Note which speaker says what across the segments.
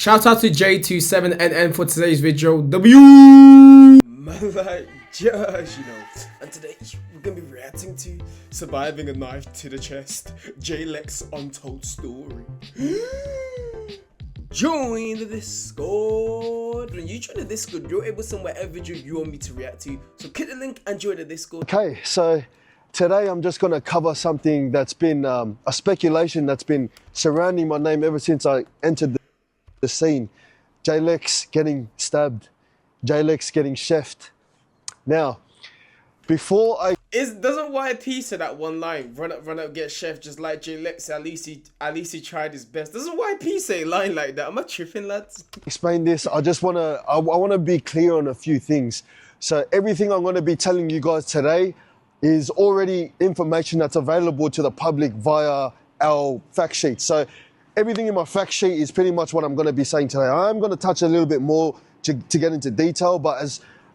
Speaker 1: Shout out to J27NN for today's video. W.
Speaker 2: Man, like, just, and today we're gonna be reacting to Surviving a Knife to the Chest, Lekz Untold Story. Join the Discord. When you join the Discord, you're able to send whatever video you want me to react to. So click the link and join the Discord.
Speaker 3: Okay, so today I'm just gonna cover something that's been a speculation that's been surrounding my name ever since I entered the scene. Lekz getting stabbed, Lekz getting chefed. Now, before I
Speaker 2: Doesn't YP say that one line? Run up, get chef, just like Lekz. At least he tried his best. Doesn't YP say a line like that? Am I tripping, lads?
Speaker 3: explain this, I wanna be clear on a few things. So everything I'm gonna be telling you guys today is already information that's available to the public via our fact sheet. So everything in my fact sheet is pretty much what I'm gonna be saying today. I'm gonna touch a little bit more to get into detail, but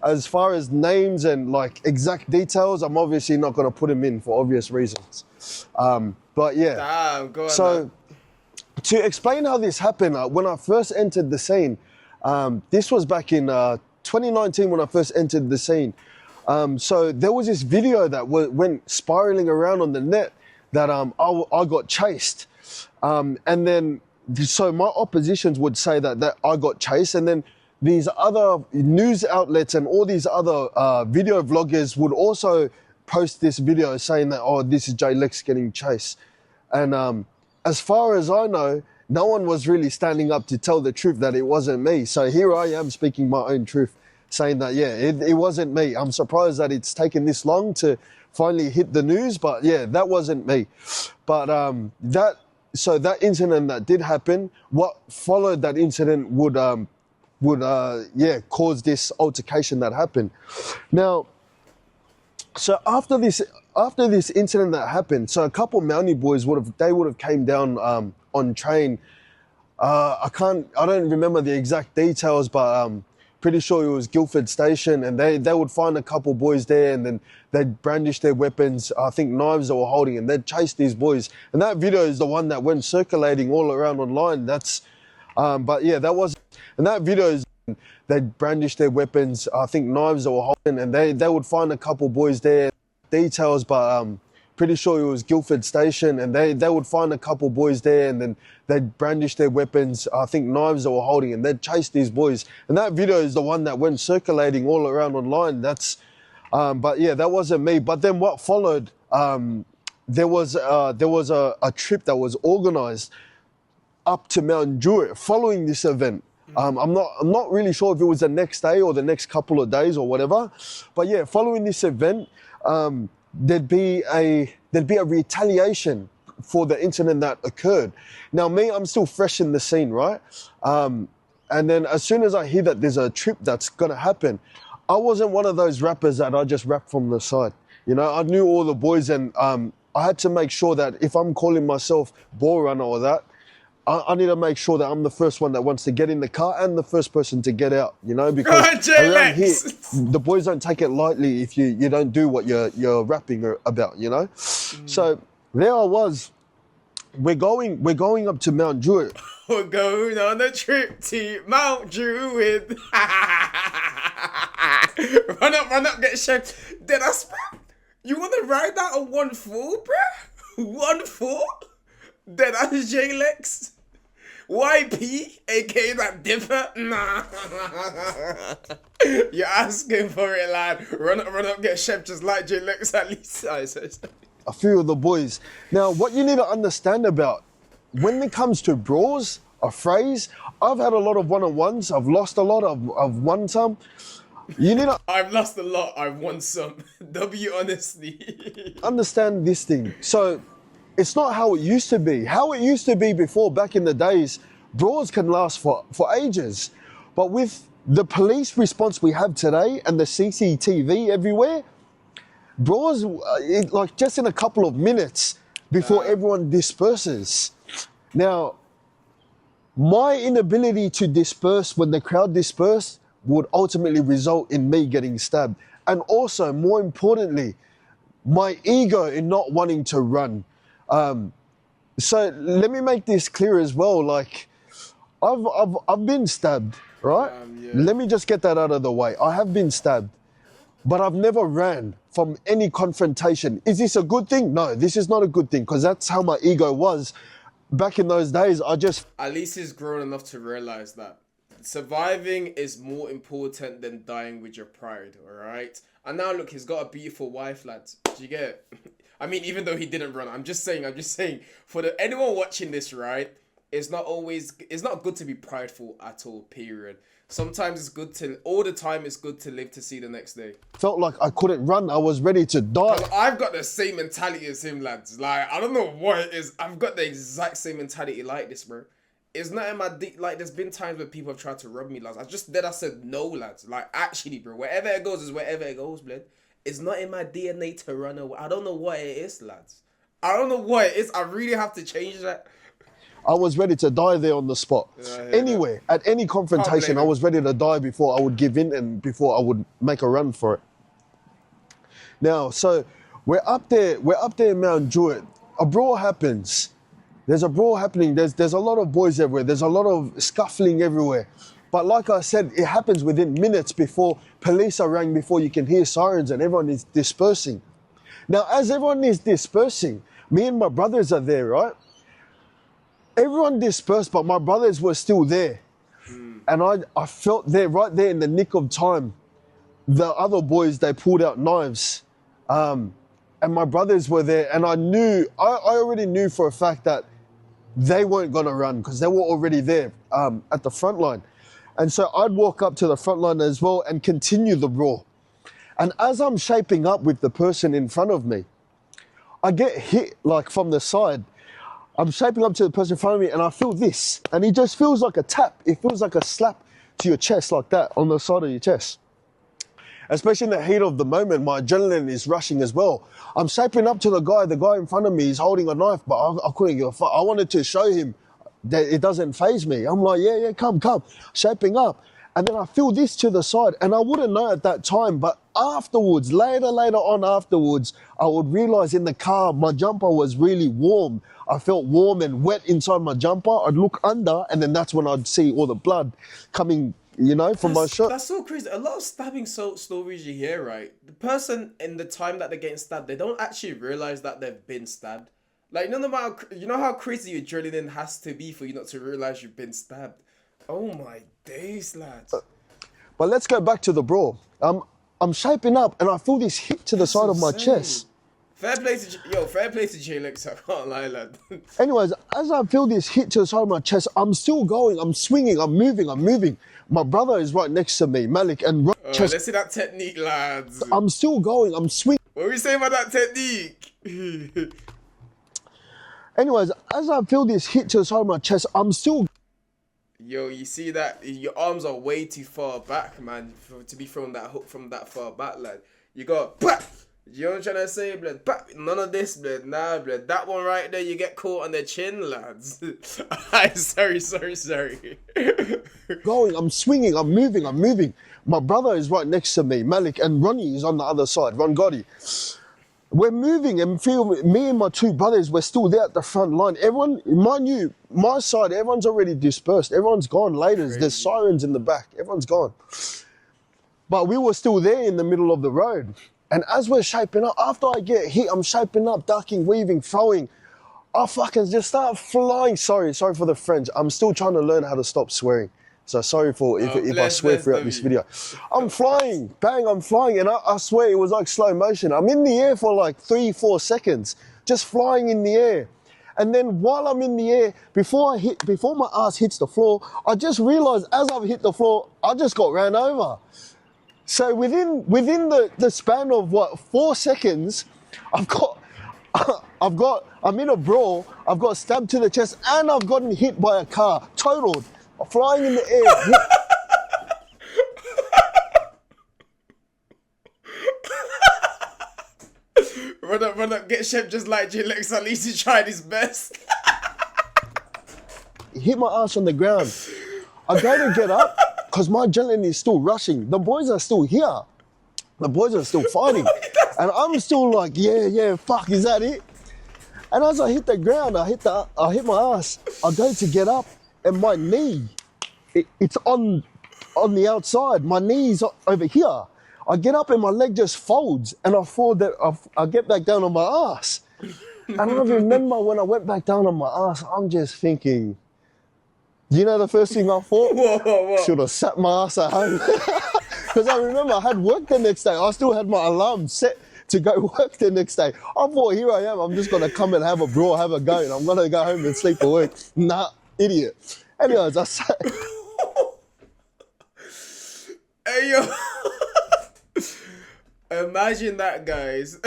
Speaker 3: as far as names and like exact details, I'm obviously not going to put them in for obvious reasons. But yeah,
Speaker 2: Damn, go on,
Speaker 3: so
Speaker 2: man.
Speaker 3: To explain how this happened, when I first entered the scene, this was back in 2019 when I first entered the scene. So there was this video that went spiraling around on the net that I got chased. And then, so my oppositions would say that I got chased, and then these other news outlets and all these other video vloggers would also post this video saying that, oh, this is Lekz getting chased. And as far as I know, no one was really standing up to tell the truth that it wasn't me. So here I am speaking my own truth, saying that, yeah, it wasn't me. I'm surprised that it's taken this long to finally hit the news, but yeah, that wasn't me. But so that incident that did happen, what followed that incident would cause this altercation that happened. Now, so after this incident that happened, so a couple Mountie boys would have came down on train. I don't remember the exact details, but pretty sure it was Guildford Station, and they would find a couple boys there, and then they'd brandish their weapons, I think knives they were holding, and they'd chase these boys. And that video is the one that went circulating all around online. That's but yeah, that was, and that video is, they'd brandish their weapons, I think knives they were holding, and they would find a couple boys there. Details, but pretty sure it was Guildford Station, and they would find a couple boys there, and then they'd brandish their weapons, I think knives they were holding, and they'd chase these boys. And that video is the one that went circulating all around online. That's but yeah, that wasn't me. But then what followed, there was a trip that was organized up to Mount Druitt following this event. I'm not really sure if it was the next day or the next couple of days or whatever, but yeah, following this event, there'd be a retaliation for the incident that occurred. Now me, I'm still fresh in the scene, right? And then as soon as I hear that there's a trip that's gonna happen, I wasn't one of those rappers that I just rap from the side. You know, I knew all the boys, and I had to make sure that if I'm calling myself ball runner or that, I need to make sure that I'm the first one that wants to get in the car and the first person to get out, you know, because around here, the boys don't take it lightly if you don't do what you're rapping about, you know. So there I was. We're going up to Mount Druitt.
Speaker 2: We're going on a trip to Mount Druitt. run up, get chef. Then I spam. You want to ride that on OneFour, bruh? OneFour? Then that's Lekz. YP, aka that dipper. Nah. You're asking for it, lad. Run up, get chef, just like Lekz at least.
Speaker 3: A few of the boys. Now, what you need to understand about when it comes to brawls, a phrase, I've had a lot of one-on-ones. I've lost a lot. I've won some. You need to.
Speaker 2: I've lost a lot. I've won some. W, honestly.
Speaker 3: Understand this thing. So it's not how it used to be. How it used to be before, back in the days, brawls can last for ages. But with the police response we have today and the CCTV everywhere, brawls, like just in a couple of minutes before everyone disperses. Now, my inability to disperse when the crowd dispersed would ultimately result in me getting stabbed. And also, more importantly, my ego in not wanting to run. So let me make this clear as well. Like, I've been stabbed, right?
Speaker 2: Yeah.
Speaker 3: Let me just get that out of the way. I have been stabbed, but I've never ran from any confrontation. Is this a good thing? No, this is not a good thing, because that's how my ego was. Back in those days, I just
Speaker 2: At least he's grown enough to realize that surviving is more important than dying with your pride, alright? And now look, he's got a beautiful wife, lads. Do you get it? I mean, even though he didn't run, I'm just saying, for anyone watching this, right? It's not good to be prideful at all, period. Sometimes it's good all the time it's good to live to see the next day.
Speaker 3: felt like I couldn't run. I was ready to die.
Speaker 2: I've got the same mentality as him, lads. Like, I don't know what it is. I've got the exact same mentality like this, bro. It's not in my like, there's been times where people have tried to rob me, lads. I said no, lads. Like, actually, bro, wherever it goes is wherever it goes, blood. It's not in my DNA to run away. I don't know what it is, lads. I don't know what it is. I really have to change that.
Speaker 3: I was ready to die there on the spot. Anywhere, at any confrontation, I was ready to die before I would give in and before I would make a run for it. Now, so we're up there in Mount Druitt. A brawl happens. There's a brawl happening. There's a lot of boys everywhere. There's a lot of scuffling everywhere. But like I said, it happens within minutes before police are rang, before you can hear sirens and everyone is dispersing. Now, as everyone is dispersing, me and my brothers are there, right? Everyone dispersed, but my brothers were still there. And I felt right there in the nick of time. The other boys, they pulled out knives. And my brothers were there. And I already knew for a fact that they weren't going to run because they were already there at the front line. And so I'd walk up to the front line as well and continue the brawl. And as I'm shaping up with the person in front of me, I get hit like from the side. I'm shaping up to the person in front of me and I feel this. And it just feels like a tap. It feels like a slap to your chest like that, on the side of your chest. Especially in the heat of the moment, my adrenaline is rushing as well. I'm shaping up to the guy in front of me is holding a knife, but I couldn't give a fuck. I wanted to show him that it doesn't faze me. I'm like, yeah, come. Shaping up. And then I feel this to the side, and I wouldn't know at that time, but afterwards, later on afterwards, I would realize in the car, my jumper was really warm. I felt warm and wet inside my jumper. I'd look under, and then that's when I'd see all the blood coming, from my shirt.
Speaker 2: That's so crazy. A lot of stabbing stories you hear, right? The person in the time that they're getting stabbed, they don't actually realize that they've been stabbed. Like, no matter, you know how crazy your adrenaline has to be for you not to realize you've been stabbed. Oh my days, lads.
Speaker 3: But let's go back to the brawl. I'm shaping up and I feel this hit to the side of my chest.
Speaker 2: Fair play to J Lekz, I can't lie, lad.
Speaker 3: Anyways, as I feel this hit to the side of my chest, I'm still going, I'm swinging, I'm moving. My brother is right next to me, Malik, and
Speaker 2: let's see that technique, lads.
Speaker 3: I'm still going, I'm swinging.
Speaker 2: What are we saying about that technique?
Speaker 3: Anyways, as I feel this hit to the side of my chest, I'm still...
Speaker 2: Yo, you see that? Your arms are way too far back, man, to be throwing that hook from that far back, lad. You got... Bah! You know what I'm trying to say, blood? Bah! None of this, blood. Nah, blood. That one right there, you get caught on the chin, lads. Sorry.
Speaker 3: Going, I'm swinging, I'm moving. My brother is right next to me, Malik, and Ronnie is on the other side, Ron Gotti. We're moving and me and my two brothers, we're still there at the front line. Everyone, mind you, my side, everyone's already dispersed. Everyone's gone later. There's sirens in the back. Everyone's gone. But we were still there in the middle of the road. And as we're shaping up, after I get hit, I'm shaping up, ducking, weaving, throwing. I fucking just start flying. Sorry for the French. I'm still trying to learn how to stop swearing. So sorry for if I swear throughout this video. I'm flying, bang, I'm flying, and I swear it was like slow motion. I'm in the air for like 3-4 seconds, just flying in the air. And then while I'm in the air, before my ass hits the floor, I just realized as I've hit the floor, I just got ran over. So within the span of 4 seconds, I'm in a brawl, I've got stabbed to the chest, and I've gotten hit by a car, totaled. Flying in the air.
Speaker 2: Run up, get Shep just like J Lekz. At least he tried his best.
Speaker 3: Hit my ass on the ground. I go to get up because my adrenaline is still rushing. The boys are still here. The boys are still fighting. And I'm still like, yeah, fuck, is that it? And as I hit the ground, I hit my ass. I go to get up and my knee, it's on the outside. My knee's over here. I get up and my leg just folds, and I fall that I get back down on my ass. And I remember when I went back down on my ass, I'm just thinking, you know the first thing I thought?
Speaker 2: Whoa.
Speaker 3: Should have sat my ass at home. Because I remember I had work the next day. I still had my alarm set to go work the next day. I thought, here I am, I'm just going to come and have a brawl, have a go, and I'm going to go home and sleep for work. Nah, idiot. Anyways, I sat...
Speaker 2: Hey, yo. Imagine that, guys.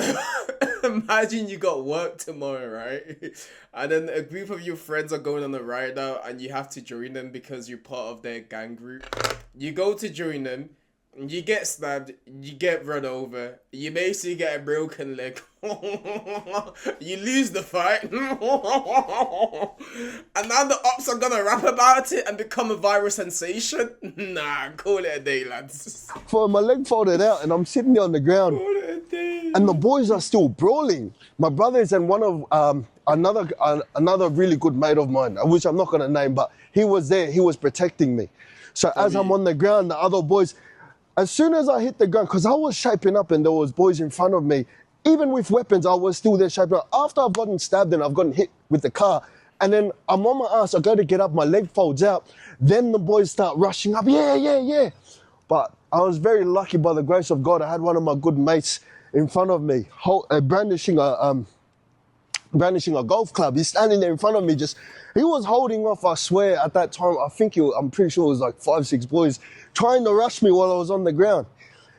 Speaker 2: Imagine you got work tomorrow, right? And then a group of your friends are going on a ride out and you have to join them because you're part of their gang group. You go to join them, you get stabbed, you get run over, you basically get a broken leg. You lose the fight. And now the ops are gonna rap about it and become a viral sensation? Nah, call it a day, lads.
Speaker 3: For my leg folded out and I'm sitting there on the ground.
Speaker 2: Call it a day.
Speaker 3: And the boys are still brawling. My brothers and one of another really good mate of mine, which I'm not gonna name, but he was there, he was protecting me. So as I'm on the ground, the other boys, as soon as I hit the ground, because I was shaping up and there was boys in front of me, even with weapons, I was still there shaping up. After I've gotten stabbed and I've gotten hit with the car, and then I'm on my ass, I go to get up, my leg folds out, then the boys start rushing up, yeah. But I was very lucky by the grace of God. I had one of my good mates in front of me, brandishing a golf club. He's standing there in front of me, he was holding off, I swear, at that time, I'm pretty sure it was like 5-6 boys trying to rush me while I was on the ground.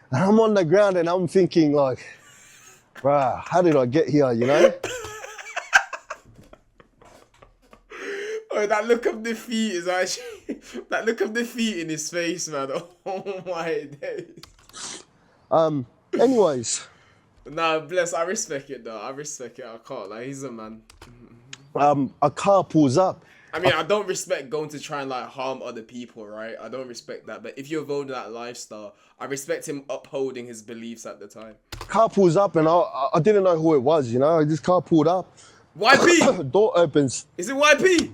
Speaker 3: And I'm on the ground and I'm thinking like, bruh, how did I get here, you know?
Speaker 2: Oh, that look of defeat is actually... that look of defeat in his face, man. Oh my days.
Speaker 3: Anyways.
Speaker 2: Nah, bless, I respect it though. I respect it. I can't, like, he's a man.
Speaker 3: A car pulls up.
Speaker 2: I mean, I don't respect going to try and like harm other people, right? I don't respect that. But if you're voting that lifestyle, I respect him upholding his beliefs at the time.
Speaker 3: Car pulls up and I didn't know who it was, you know? This car pulled up.
Speaker 2: YP!
Speaker 3: Door opens.
Speaker 2: Is it YP?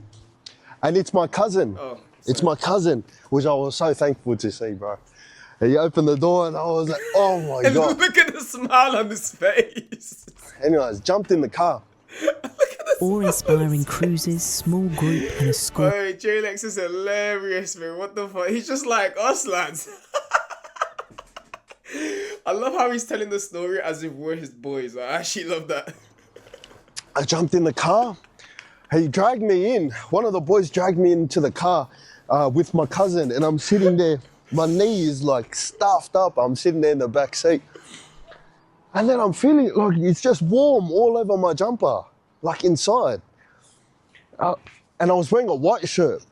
Speaker 3: And it's my cousin.
Speaker 2: Oh,
Speaker 3: it's my cousin, which I was so thankful to see, bro. And he opened the door and I was like, oh my
Speaker 2: And
Speaker 3: God.
Speaker 2: look at the smile on his face.
Speaker 3: Anyways, jumped in the car.
Speaker 4: Awe-inspiring cruises, small group and a squad.
Speaker 2: Hey, Lekz is hilarious, man. What the fuck? He's just like us, lads. I love how he's telling the story as if we're his boys. I actually love that.
Speaker 3: I jumped in the car. He dragged me in. One of the boys dragged me into the car with my cousin, and I'm sitting there. My knee is like stuffed up. I'm sitting there in the back seat. And then I'm feeling like it's just warm all over my jumper, like inside. And I was wearing a white shirt.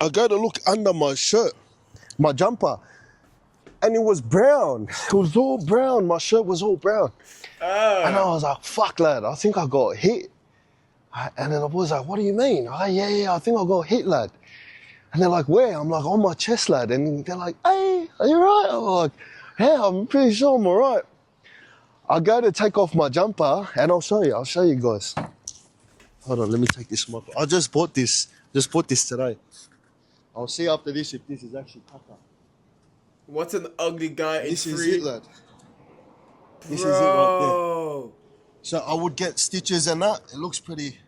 Speaker 3: I go to look under my shirt, my jumper, and it was brown. It was all brown. My shirt was all brown. And I was like, fuck, lad, I think I got hit. And then the boys like, what do you mean? I'm like, yeah, I think I got hit, lad. And they're like, where? I'm like, on my chest, lad. And they're like, hey, are you right? I'm like, yeah, I'm pretty sure I'm all right. I go to take off my jumper, and I'll show you guys. Hold on, let me take this off. I just bought this today. I'll see after this if this is actually Papa.
Speaker 2: What an ugly guy in
Speaker 3: This is
Speaker 2: free.
Speaker 3: it, lad. This is it right
Speaker 2: Bro.
Speaker 3: there. So I would get stitches and that. It looks pretty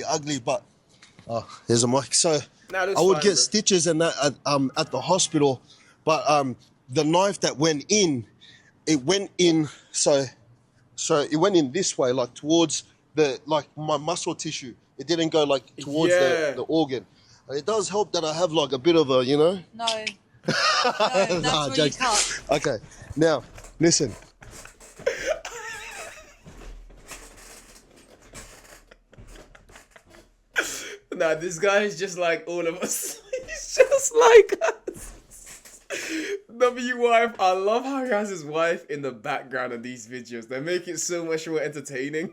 Speaker 3: ugly, but here's a mic. So
Speaker 2: Nah, that's
Speaker 3: I would
Speaker 2: fine,
Speaker 3: get
Speaker 2: bro.
Speaker 3: stitches and that at the hospital, but the knife that went in, it went in so it went in this way, like towards my muscle tissue. It didn't go like towards the organ. And it does help that I have like a bit of a, you know.
Speaker 5: No. No, that's
Speaker 3: Nah,
Speaker 5: where you
Speaker 3: jokes.
Speaker 5: cut.
Speaker 3: Okay, now listen.
Speaker 2: Nah, this guy is just like all of us. He's just like us. W-wife, I love how he has his wife in the background of these videos. They make it so much more entertaining.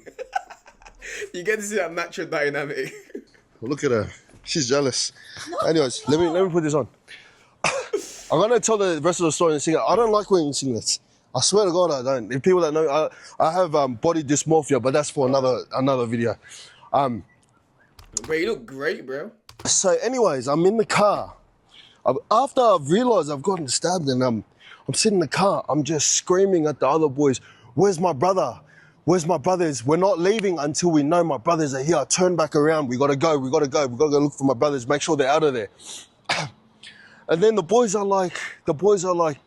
Speaker 2: You get to see that natural dynamic.
Speaker 3: Look at her. She's jealous. Anyways, let me put this on. I'm gonna tell the rest of the story in a second. I don't like wearing singlets. I swear to God, I don't. If people that know, I have body dysmorphia, but that's for another video.
Speaker 2: Bro, you look great, bro.
Speaker 3: So anyways, I'm in the car. After I've realised I've gotten stabbed and I'm sitting in the car, I'm just screaming at the other boys, where's my brother? Where's my brothers? We're not leaving until we know my brothers are here. Turn back around. We gotta go. We gotta go look for my brothers. Make sure they're out of there. And then the boys are like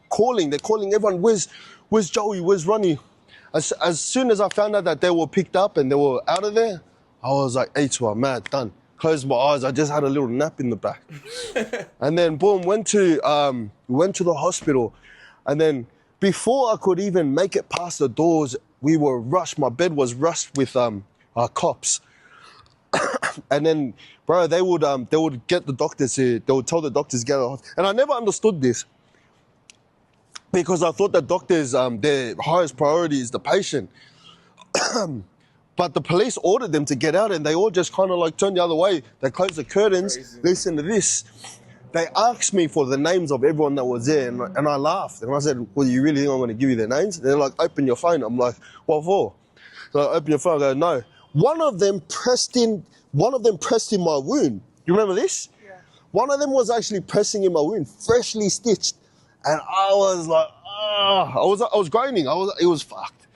Speaker 3: calling. They're calling everyone. Where's Joey? Where's Ronnie? As soon as I found out that they were picked up and they were out of there, I was like, Eitwa, mad, done. Closed my eyes. I just had a little nap in the back. And then boom, went to the hospital. And then before I could even make it past the doors, we were rushed. My bed was rushed with cops. And then, bro, they would get the doctors here. They would tell the doctors to get out. And I never understood this because I thought that doctors, their highest priority is the patient. But the police ordered them to get out, and they all just kind of like turned the other way. They closed the curtains.
Speaker 2: Crazy.
Speaker 3: Listen to this. They asked me for the names of everyone that was there, and I laughed. And I said, well, you really think I'm going to give you their names? They're like, open your phone. I'm like, what for? They're like, open your phone. I go, no. One of them pressed in my wound. You remember this? Yeah. One of them was actually pressing in my wound, freshly stitched. And I was like, I was groaning. It was fucked.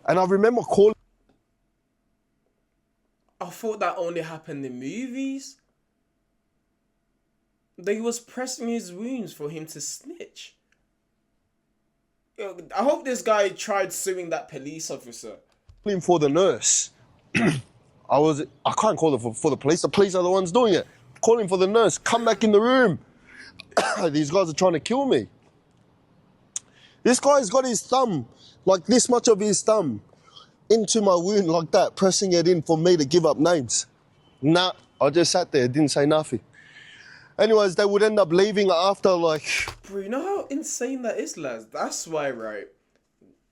Speaker 3: And I remember calling.
Speaker 2: I thought that only happened in movies. They was pressing his wounds for him to snitch. Yo, I hope this guy tried suing that police officer.
Speaker 3: For the nurse. I can't call it for the police. The police are the ones doing it. Calling for the nurse. Come back in the room. These guys are trying to kill me. This guy's got his thumb, like this much of his thumb, into my wound like that, pressing it in for me to give up names. Nah, I just sat there, didn't say nothing. Anyways, they would end up leaving after like...
Speaker 2: Bro, you know how insane that is, lads? That's why, right?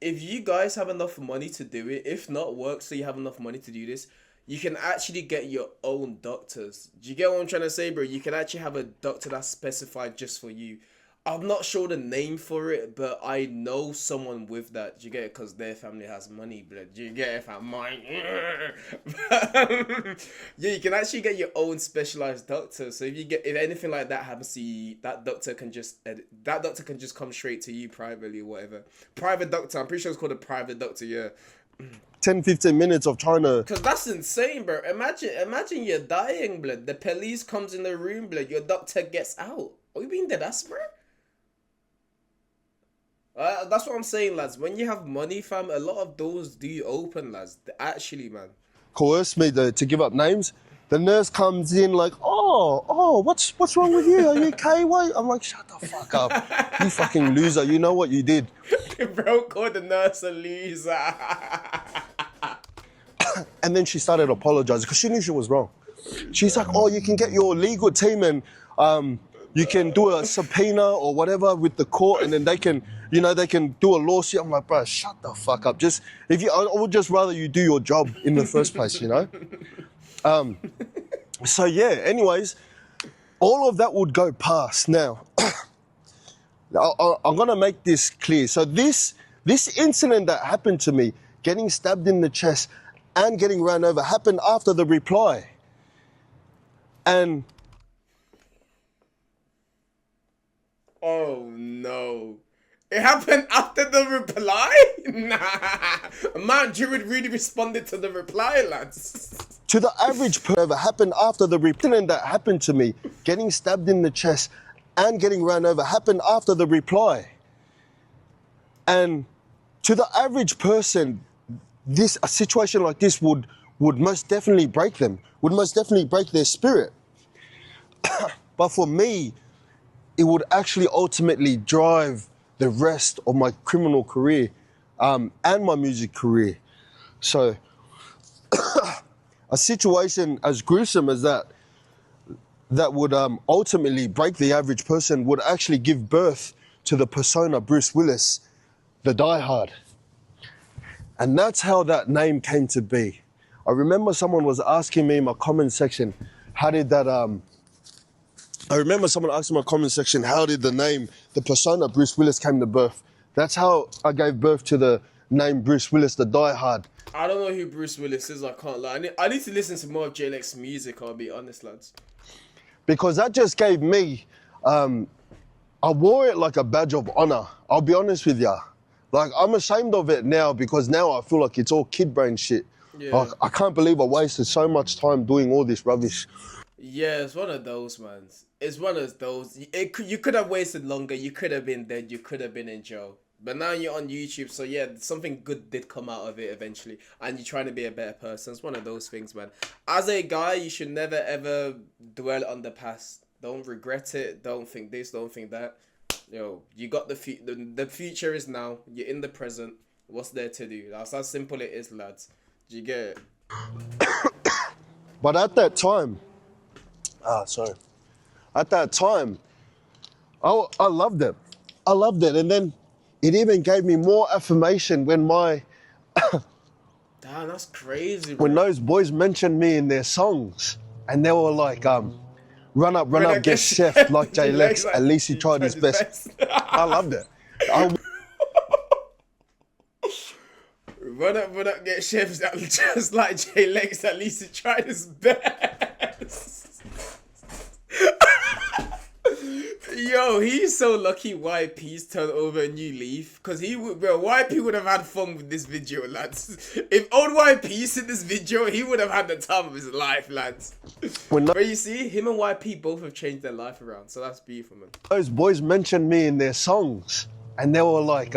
Speaker 2: If you guys have enough money to do it, if not work, so you have enough money to do this, you can actually get your own doctors. Do you get what I'm trying to say, bro? You can actually have a doctor that's specified just for you. I'm not sure the name for it, but I know someone with that. Do you get it? Because their family has money, blood. Do you get it? If I'm mine. Yeah, you can actually get your own specialized doctor. So if anything like that happens to you, that doctor can just come straight to you privately or whatever. Private doctor. I'm pretty sure it's called a private doctor. Yeah.
Speaker 3: 10-15 minutes of trying to...
Speaker 2: Because that's insane, bro. Imagine you're dying, blood. The police comes in the room, blood. Your doctor gets out. Are you being dead ass, bro? That's what I'm saying, lads. When you have money, fam, a lot of doors do open, lads. Actually, man.
Speaker 3: Coerce me to give up names. The nurse comes in like, oh, what's wrong with you? Are you okay? Why? I'm like, shut the fuck up. You fucking loser. You know what you did.
Speaker 2: Bro called the nurse a loser.
Speaker 3: And then she started apologizing because she knew she was wrong. She's like, oh, you can get your legal team and you can do a subpoena or whatever with the court, and then they can do a lawsuit. I'm like, bro, shut the fuck up. I would just rather you do your job in the first place, you know? So yeah, anyways, all of that would go past. Now, I'm gonna make this clear. So this incident that happened to me, getting stabbed in the chest and getting run over, happened after the reply. And
Speaker 2: oh no. It happened after the reply? Nah. Man, Druid really responded to the reply, lads.
Speaker 3: To the average person, it happened after the incident that happened to me, getting stabbed in the chest and getting run over, happened after the reply. And to the average person, a situation like this would most definitely break them, would most definitely break their spirit. But for me, it would actually ultimately drive the rest of my criminal career and my music career. So a situation as gruesome as that would ultimately break the average person would actually give birth to the persona Bruce Willis, the Die Hard. And that's how that name came to be. I remember someone was asking me in my comment section, how did that I remember someone asked in my comment section, how did the persona Bruce Willis came to birth? That's how I gave birth to the name Bruce Willis, the Die Hard.
Speaker 2: I don't know who Bruce Willis is, I can't lie. I need to listen to more of Lekz music, I'll be honest, lads.
Speaker 3: because that just gave me, I wore it like a badge of honor. I'll be honest with ya. Like, I'm ashamed of it now because now I feel like it's all kid brain shit.
Speaker 2: Yeah.
Speaker 3: Like, I can't believe I wasted so much time doing all this rubbish.
Speaker 2: Yeah, it's one of those, man. It's one of those. You could have wasted longer. You could have been dead. You could have been in jail. But now you're on YouTube, so yeah, something good did come out of it eventually, and you're trying to be a better person. It's one of those things, man. As a guy, you should never ever dwell on the past. Don't regret it. Don't think this. Don't think that. Yo, you got the future is now. You're in the present. What's there to do? That's how simple it is, lads. Do you get it?
Speaker 3: But at that time, at that time, I loved it. I loved it. And then it even gave me more affirmation when
Speaker 2: Damn, that's crazy, bro.
Speaker 3: when those boys mentioned me in their songs, and they were like, run up, get chef like J Lekz. At least he tried his best. I loved it.
Speaker 2: Run up, get chefs just like J Lekz. At least he tried his best. Yo, he's so lucky YP's turned over a new leaf. Because YP would have had fun with this video, lads. If old YP's in this video, he would have had the time of his life, lads. But you see, him and YP both have changed their life around. So that's beautiful, man.
Speaker 3: Those boys mentioned me in their songs, and they were like,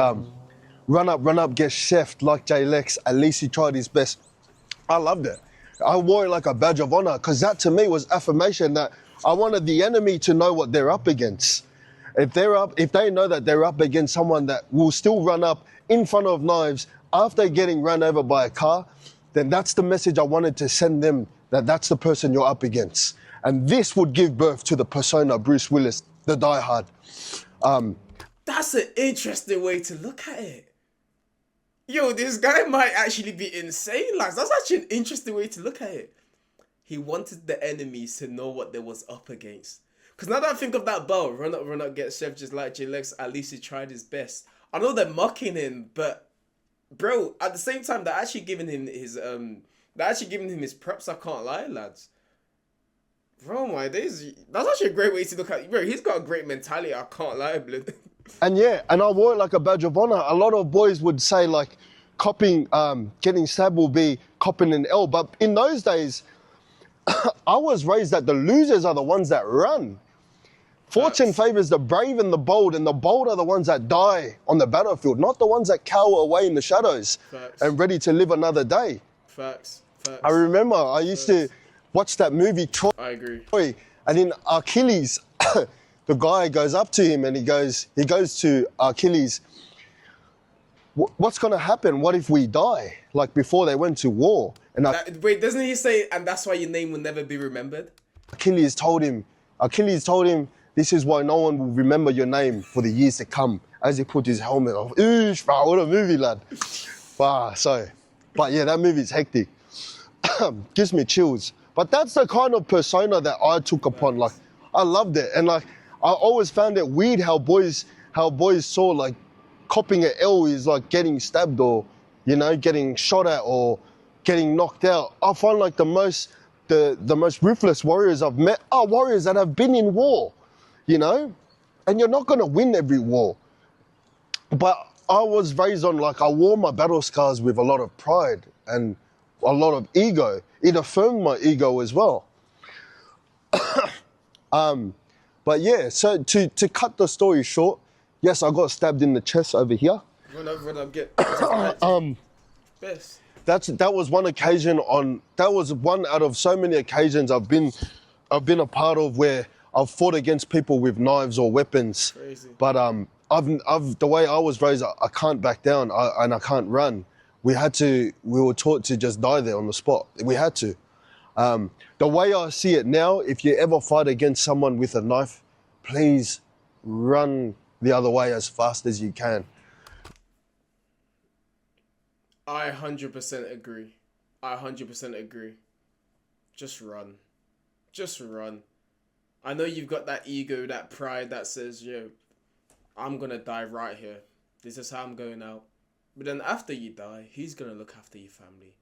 Speaker 3: run up, get chef like J Lekz. At least he tried his best. I loved it. I wore it like a badge of honor because that to me was affirmation that I wanted the enemy to know what they're up against. If they know that they're up against someone that will still run up in front of knives after getting run over by a car, then that's the message I wanted to send them, that that's the person you're up against. And this would give birth to the persona Bruce Willis, the diehard.
Speaker 2: That's an interesting way to look at it. Yo, this guy might actually be insane, lads. That's actually an interesting way to look at it. He wanted the enemies to know what they was up against. Because now that I think of that bell, run up, get chef just like J Lekz, at least he tried his best. I know they're mocking him, but bro, at the same time, they're actually giving him his props, I can't lie, lads. Bro, my days, that's actually a great way to look at it. Bro, he's got a great mentality, I can't lie, blood.
Speaker 3: And yeah, and I wore it like a badge of honor. A lot of boys would say like getting stabbed will be copping an L. But in those days, I was raised that the losers are the ones that run. Fortune favors the brave and the bold are the ones that die on the battlefield, not the ones that cower away in the shadows.
Speaker 2: Facts.
Speaker 3: And ready to live another day.
Speaker 2: Facts.
Speaker 3: I remember I used to watch that movie Troy.
Speaker 2: I agree.
Speaker 3: And in Achilles, the guy goes up to him and he goes to Achilles, what's going to happen? What if we die? Like before they went to war. And
Speaker 2: Wait, doesn't he say, and that's why your name will never be remembered?
Speaker 3: Achilles told him, this is why no one will remember your name for the years to come. As he put his helmet off. Oosh, bro, what a movie, lad. Wow, but yeah, that movie's hectic. Gives me chills. But that's the kind of persona that I took upon. Like, I loved it. And like, I always found it weird how boys saw like copping an L is like getting stabbed or, you know, getting shot at or getting knocked out. I find like the most ruthless warriors I've met are warriors that have been in war, you know? And you're not gonna win every war. But I was raised on like, I wore my battle scars with a lot of pride and a lot of ego. It affirmed my ego as well. But yeah, so to cut the story short, yes, I got stabbed in the chest over here.
Speaker 2: Run up, get best.
Speaker 3: That was one occasion that was one out of so many occasions I've been a part of where I've fought against people with knives or weapons.
Speaker 2: Crazy.
Speaker 3: But the way I was raised, I can't back down and I can't run. We were taught to just die there on the spot. We had to. The way I see it now, if you ever fight against someone with a knife, please run the other way as fast as you can.
Speaker 2: I 100% agree. I 100% agree. Just run. Just run. I know you've got that ego, that pride that says, yo, I'm gonna die right here. This is how I'm going out. But then after you die, who's gonna look after your family?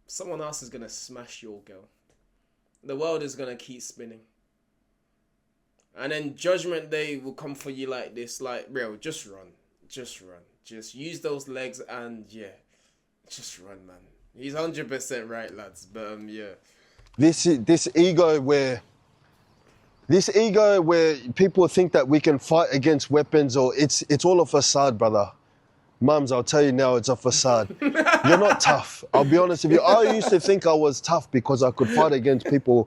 Speaker 2: Someone else is gonna smash your girl. The world is gonna keep spinning. And then Judgment Day will come for you like this, like, bro, just run. Just run. Just use those legs and, yeah, just run, man. He's 100% right, lads. But, yeah.
Speaker 3: This ego where people think that we can fight against weapons, or it's all a facade, brother. Mums, I'll tell you now, it's a facade. You're not tough. I'll be honest with you. I used to think I was tough because I could fight against people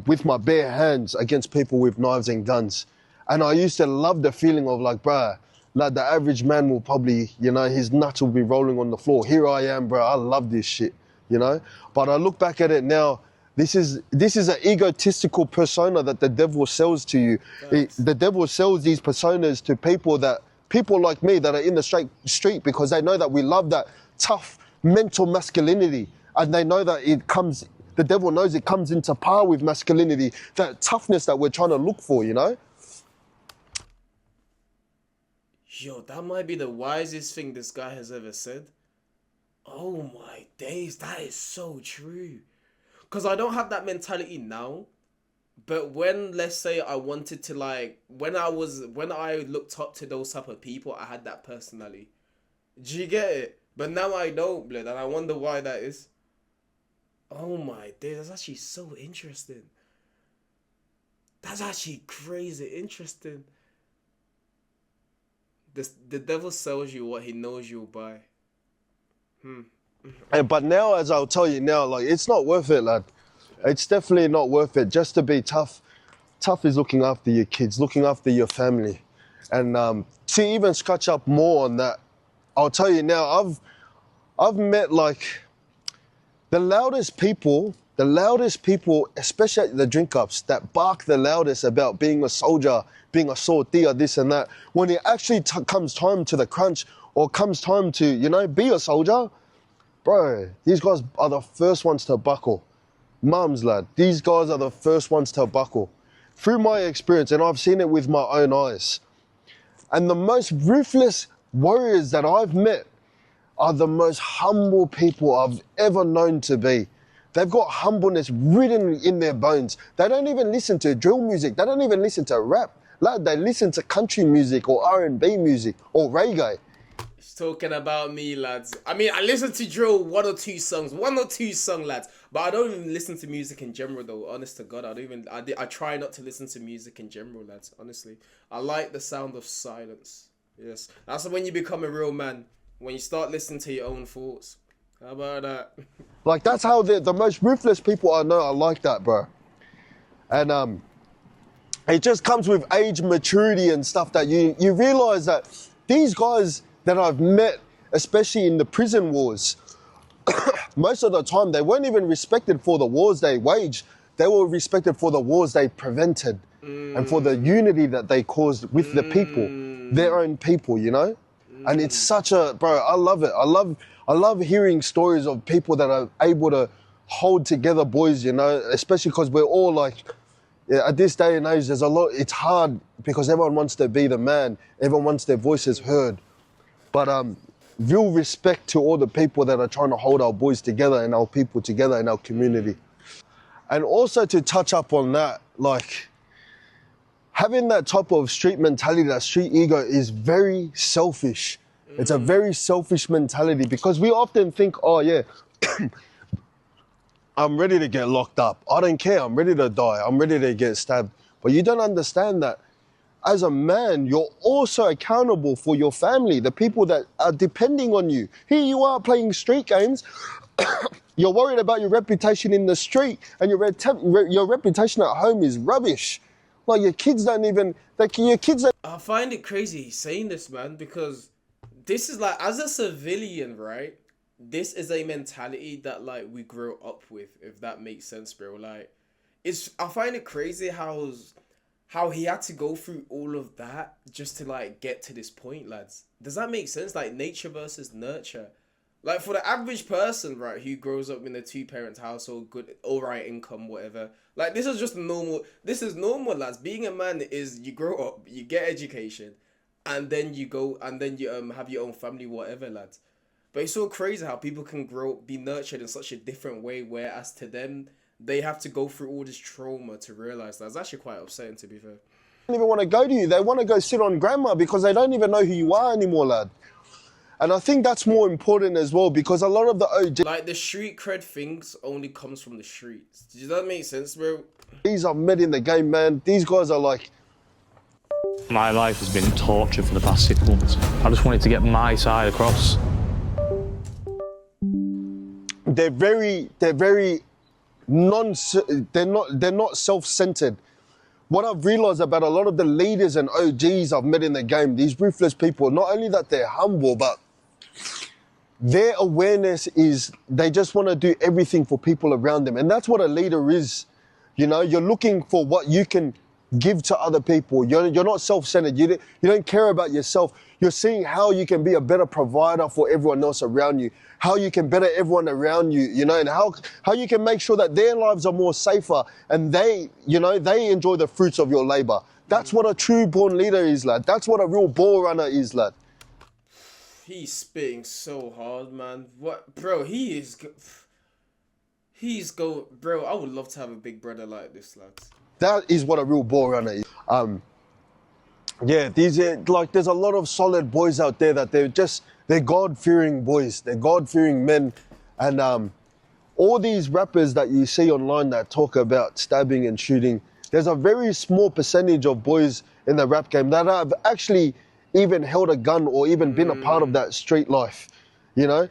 Speaker 3: with my bare hands, against people with knives and guns. And I used to love the feeling of like, bruh, like the average man will probably, you know, his nuts will be rolling on the floor. Here I am, bruh, I love this shit, you know? But I look back at it now, this is an egotistical persona that the devil sells to you. The devil sells these personas to people like me that are in the street because they know that we love that tough mental masculinity, and they know that the devil knows it comes into par with masculinity, that toughness that we're trying to look for, you know?
Speaker 2: Yo, that might be the wisest thing this guy has ever said. Oh my days, that is so true. Because I don't have that mentality now. But when, let's say, I wanted to, like, when I looked up to those type of people, I had that personality. Do you get it? But now I don't, blood, and I wonder why that is. Oh my days, that's actually so interesting. That's actually crazy interesting. The devil sells you what he knows you'll buy.
Speaker 3: But now, as I'll tell you now, like, it's not worth it, lad. It's definitely not worth it. Just to be tough. Tough is looking after your kids, looking after your family. And to even scratch up more on that, I'll tell you now, I've met like the loudest people, especially at the drink ups, that bark the loudest about being a soldier, being a sortia, this and that. When it actually comes time to the crunch, or comes time to, you know, be a soldier, bro, these guys are the first ones to buckle. Mums, lad, these guys are the first ones to buckle. Through my experience, and I've seen it with my own eyes. And the most ruthless warriors that I've met are the most humble people I've ever known to be. They've got humbleness written in their bones. They don't even listen to drill music. They don't even listen to rap. Lad, they listen to country music or R&B music or reggae.
Speaker 2: He's talking about me, lads. I mean, I listen to drill one or two songs, lads. But I don't even listen to music in general, though. Honest to God, I try not to listen to music in general, lads. Honestly, I like the sound of silence. Yes, that's when you become a real man. When you start listening to your own thoughts. How about that?
Speaker 3: Like, that's how the most ruthless people I know are like that, bro. And it just comes with age, maturity and stuff, that you realize that these guys that I've met, especially in the prison wars, most of the time they weren't even respected for the wars they waged. They were respected for the wars they prevented and for the unity that they caused with the people, their own people, you know? And it's such a, bro, I love it. I love hearing stories of people that are able to hold together, boys, you know, especially because we're all like, yeah, at this day and age, there's a lot, it's hard because everyone wants to be the man. Everyone wants their voices heard. But real respect to all the people that are trying to hold our boys together and our people together in our community. And also to touch up on that, like, having that type of street mentality, that street ego, is very selfish. It's a very selfish mentality because we often think, oh yeah, I'm ready to get locked up. I don't care, I'm ready to die. I'm ready to get stabbed. But you don't understand that as a man, you're also accountable for your family, the people that are depending on you. Here you are playing street games. You're worried about your reputation in the street, and your reputation at home is rubbish. Like, your kids don't even,
Speaker 2: I find it crazy saying this, man, because this is like, as a civilian, right? This is a mentality that, like, we grow up with, if that makes sense, bro. Like, I find it crazy how he had to go through all of that just to, like, get to this point, lads. Does that make sense? Like, nature versus nurture. Like, for the average person, right, who grows up in a two-parent household, good, alright income, whatever. Like, this is just normal. This is normal, lads. Being a man is, you grow up, you get education, and then you go, and then you have your own family, whatever, lads. But it's so crazy how people can be nurtured in such a different way, whereas to them, they have to go through all this trauma to realize that. It's actually quite upsetting, to be fair.
Speaker 3: don't even want to go to you. They want to go sit on grandma because they don't even know who you are anymore, lad. And I think that's more important as well because a lot of the OGs
Speaker 2: Like, the street cred things only comes from the streets. Does that make sense, bro?
Speaker 3: I've met in the game, man, these guys are like...
Speaker 6: My life has been torture for the past 6 months. I just wanted to get my side across.
Speaker 3: They're not self-centered. What I've realized about a lot of the leaders and OGs I've met in the game, these ruthless people, not only that they're humble, but their awareness is they just want to do everything for people around them. And that's what a leader is. You know, you're looking for what you can give to other people. You're not self-centered. You don't care about yourself. You're seeing how you can be a better provider for everyone else around you, how you can better everyone around you, you know, and how you can make sure that their lives are more safer and they enjoy the fruits of your labor. That's what a true born leader is, lad. That's what a real ball runner is, lad.
Speaker 2: He's spitting so hard, man. What, bro? Bro, I would love to have a big brother like this, lads.
Speaker 3: That is what a real ball runner is. Yeah, there's a lot of solid boys out there that they're God-fearing boys. They're God-fearing men. And all these rappers that you see online that talk about stabbing and shooting, there's a very small percentage of boys in the rap game that have actually even held a gun or even been a part of that street life, you know?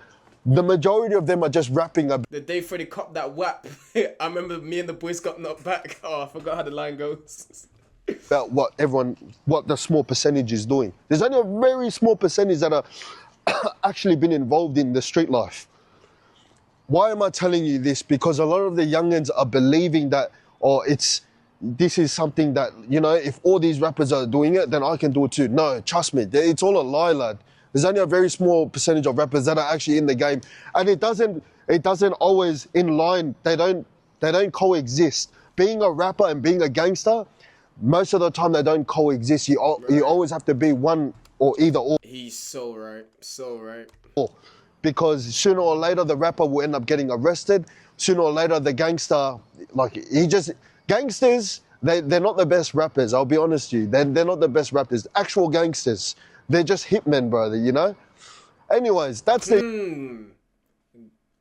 Speaker 3: The majority of them are just rapping about...
Speaker 2: The day Freddie copped that whap, I remember me and the boys got knocked back. Oh, I forgot how the line goes.
Speaker 3: About what the small percentage is doing. There's only a very small percentage that are actually been involved in the street life. Why am I telling you this? Because a lot of the youngins are believing that, this is something that, you know, if all these rappers are doing it, then I can do it too. No, trust me, it's all a lie, lad. There's only a very small percentage of rappers that are actually in the game, and it doesn't always in line. They don't coexist. Being a rapper and being a gangster, most of the time they don't coexist. You always have to be one or either or.
Speaker 2: He's so right, so right.
Speaker 3: Because sooner or later the rapper will end up getting arrested. Sooner or later the gangster, gangsters, they're not the best rappers. I'll be honest with you, they're not the best rappers. Actual gangsters. They're just hitmen, brother, you know? Anyways, that's the...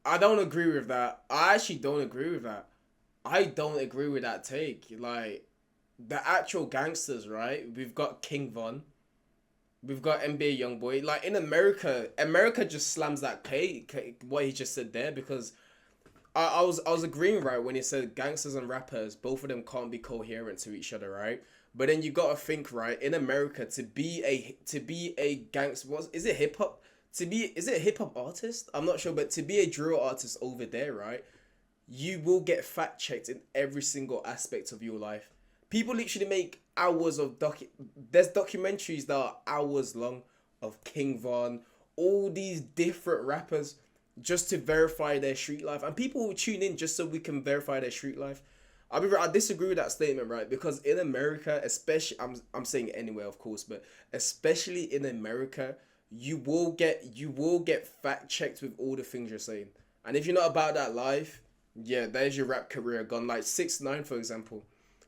Speaker 2: I don't agree with that. I actually don't agree with that. I don't agree with that take. Like, the actual gangsters, right? We've got King Von. We've got NBA Youngboy. Like, in America just slams that what he just said there, because I was agreeing, right, when he said gangsters and rappers, both of them can't be coherent to each other, right? But then you gotta think, right, in America, to be a gangster, is it hip hop? Is it a hip hop artist? I'm not sure, but to be a drill artist over there, right, you will get fact checked in every single aspect of your life. People literally make hours of there's documentaries that are hours long of King Von, all these different rappers, just to verify their street life, and people will tune in just so we can verify their street life. I disagree with that statement, right? Because in America, especially, I'm saying anywhere, of course, but especially in America, you will get fact checked with all the things you're saying. And if you're not about that life, yeah, there's your rap career gone. Like 6ix9ine, for example,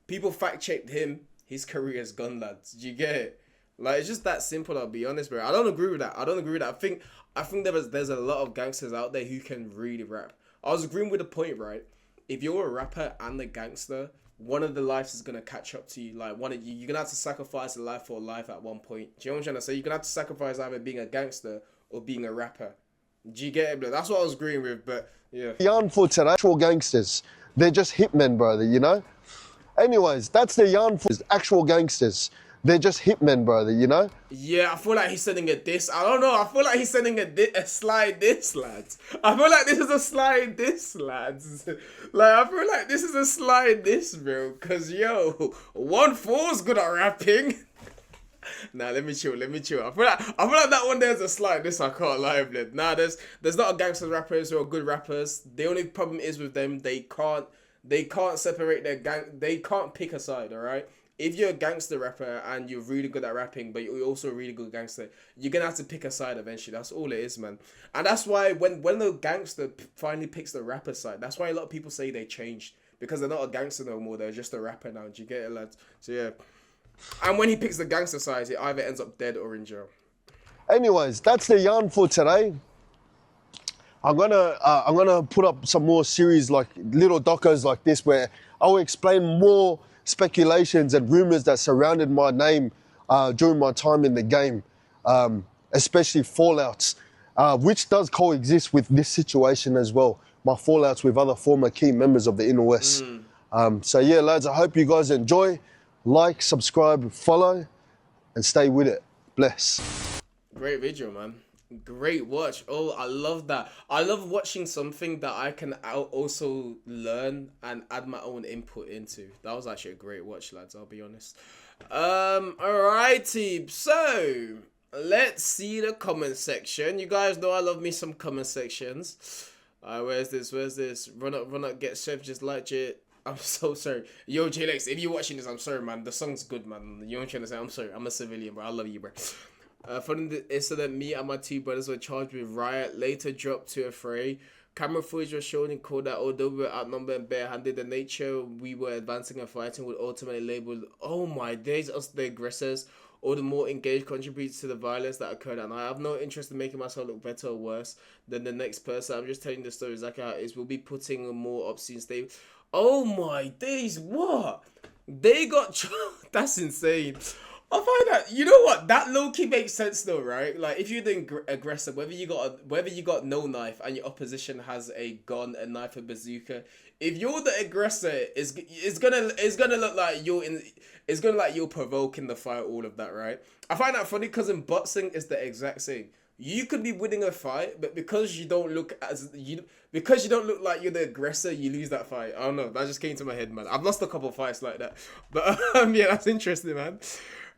Speaker 2: people fact checked him, his career is gone, lads. Do you get it? Like, it's just that simple. I'll be honest, bro. I don't agree with that. I think there's a lot of gangsters out there who can really rap. I was agreeing with the point, right? If you're a rapper and a gangster, one of the lives is gonna catch up to you. Like, you're gonna have to sacrifice a life for a life at one point. Do you know what I'm trying to say? You're gonna have to sacrifice either being a gangster or being a rapper. Do you get it, bro? That's what I was agreeing with, but yeah.
Speaker 3: The yarn are actual gangsters. They're just hitmen, brother, you know? Anyways, that's the yarn for actual gangsters. They're just hitmen, brother, you know?
Speaker 2: Yeah, I feel like he's sending a diss. I don't know. I feel like he's sending a slide diss, lads. I feel like this is a slide diss, lads. Like, I feel like this is a slide diss, bro. Because, yo, OneFour's good at rapping. Nah, let me chill. I feel like that one there's a slide diss. I can't lie, blood. Nah, there's not a gangster rappers who are good rappers. The only problem is with them, they can't separate their gang. They can't pick a side, all right? If you're a gangster rapper and you're really good at rapping, but you're also a really good gangster, you're going to have to pick a side eventually. That's all it is, man. And that's why when the gangster finally picks the rapper side, that's why a lot of people say they changed. Because they're not a gangster no more. They're just a rapper now. Do you get it, lads? So, yeah. And when he picks the gangster side, he either ends up dead or in jail.
Speaker 3: Anyways, that's the yarn for today. I'm gonna put up some more series like little docos like this where I'll explain more speculations and rumors that surrounded my name during my time in the game, especially fallouts, which does coexist with this situation as well. My fallouts with other former key members of the Inner West. So yeah, lads, I hope you guys enjoy. Like, subscribe, follow, and stay with it. Bless.
Speaker 2: Great video, man. Great watch. Oh, I love that. I love watching something that I can also learn and add my own input into. That was actually a great watch, lads, I'll be honest. Alrighty, so let's see the comment section. You guys know I love me some comment sections. Where's this? Run up, get chef, just like it. I'm so sorry. Yo, J-Lex, if you're watching this, I'm sorry, man. The song's good, man. You know what I'm trying to say? I'm sorry. I'm a civilian, bro. I love you, bro. Following the incident, me and my two brothers were charged with riot, later dropped to a fray. Camera footage was shown and called that although we were outnumbered and barehanded, the nature we were advancing and fighting would ultimately label, oh my days, us the aggressors, or the more engaged contributors to the violence that occurred. And I have no interest in making myself look better or worse than the next person. I'm just telling the story exactly how it is. We'll be putting a more obscene state. Oh my days, what? They got that's insane. I find that, you know what, that low-key makes sense though, right? Like, if you're the aggressor, whether you got no knife and your opposition has a gun, a knife, a bazooka, if you're the aggressor, it's gonna look like you're provoking the fight, all of that, right? I find that funny because in boxing it's the exact same. You could be winning a fight, but because you don't look like you're the aggressor, you lose that fight. I don't know, that just came to my head, man. I've lost a couple fights like that, but yeah, that's interesting, man.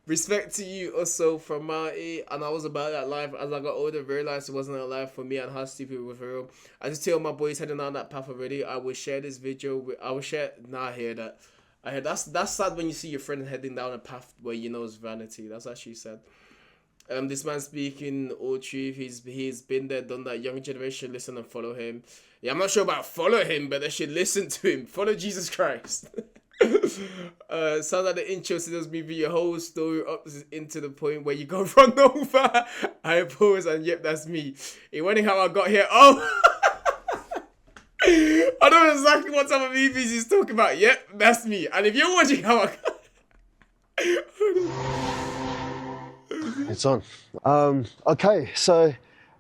Speaker 2: Respect to you also from Marty, and I was about that life as I got older, realized it wasn't a life for me and how stupid it was for real. I just tell my boys heading down that path already. I will share this video I hear that. I hear that's sad when you see your friend heading down a path where you know it's vanity. That's actually sad. This man speaking all truth. He's been there, done that. Young generation, listen and follow him. Yeah, I'm not sure about follow him, but they should listen to him. Follow Jesus Christ. Sounds like the intro to this movie, your whole story up into the point where you go run over. I pause and yep, that's me. It wondering how I got here. Oh, I know exactly what type of movies he's talking about. Yep, that's me. And if you're wondering how I got
Speaker 3: It's on. Okay, so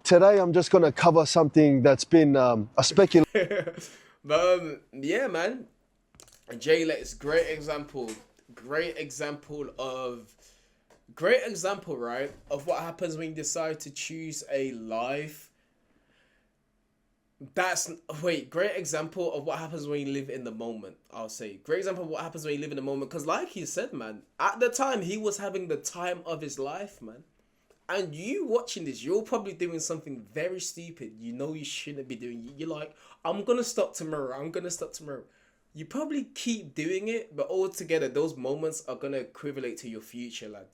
Speaker 3: today I'm just gonna cover something that's been a speculation.
Speaker 2: But yeah, man. J-Lex, great example, right, of what happens when you decide to choose a life. Great example of what happens when you live in the moment, I'll say. Great example of what happens when you live in the moment, because like he said, man, at the time, he was having the time of his life, man. And you watching this, you're probably doing something very stupid you know you shouldn't be doing. You're like, I'm going to stop tomorrow. You probably keep doing it, but altogether, those moments are going to equivalent to your future, lad.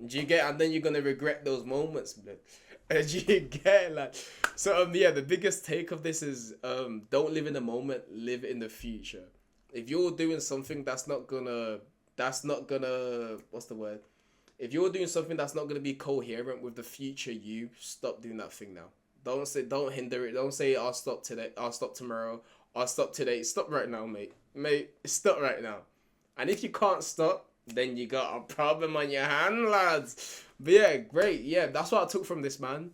Speaker 2: Do you get? And then you're going to regret those moments, blood. Do you get, lad? So, yeah, the biggest take of this is, don't live in the moment, live in the future. If you're doing something that's not gonna, what's the word? If you're doing something that's not gonna be coherent with the future you, stop doing that thing now. Don't hinder it. Don't say, I'll stop today, I'll stop tomorrow, I'll stop today. Stop right now, mate. Stop right now. And if you can't stop, then you got a problem on your hand, lads. But yeah, great. Yeah, that's what I took from this, man.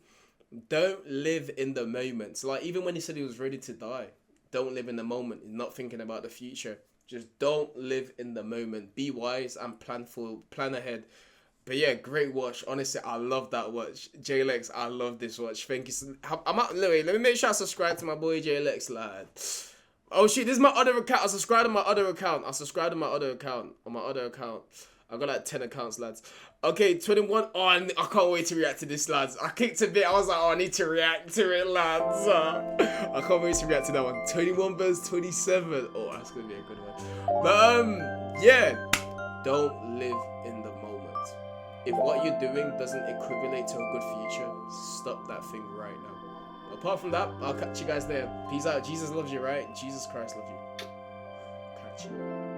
Speaker 2: Don't live in the moment. So, like, even when he said he was ready to die, don't live in the moment. He's not thinking about the future. Just don't live in the moment. Be wise and plan ahead. But yeah, great watch. Honestly, I love that watch. J-Lex, I love this watch. Thank you. Let me make sure I subscribe to my boy J-Lex, lad. Oh shit, this is my other account. I subscribed to my other account. I got like 10 accounts, lads. Okay, 21. Oh, I can't wait to react to this, lads. I kicked a bit. I was like, oh, I need to react to it, lads. I can't wait to react to that one. 21 versus 27. Oh, that's going to be a good one. But, yeah. Don't live in the moment. If what you're doing doesn't equivalent to a good future, stop that thing right now. Apart from that, I'll catch you guys there. Peace out. Jesus loves you, right? Jesus Christ loves you. Catch you.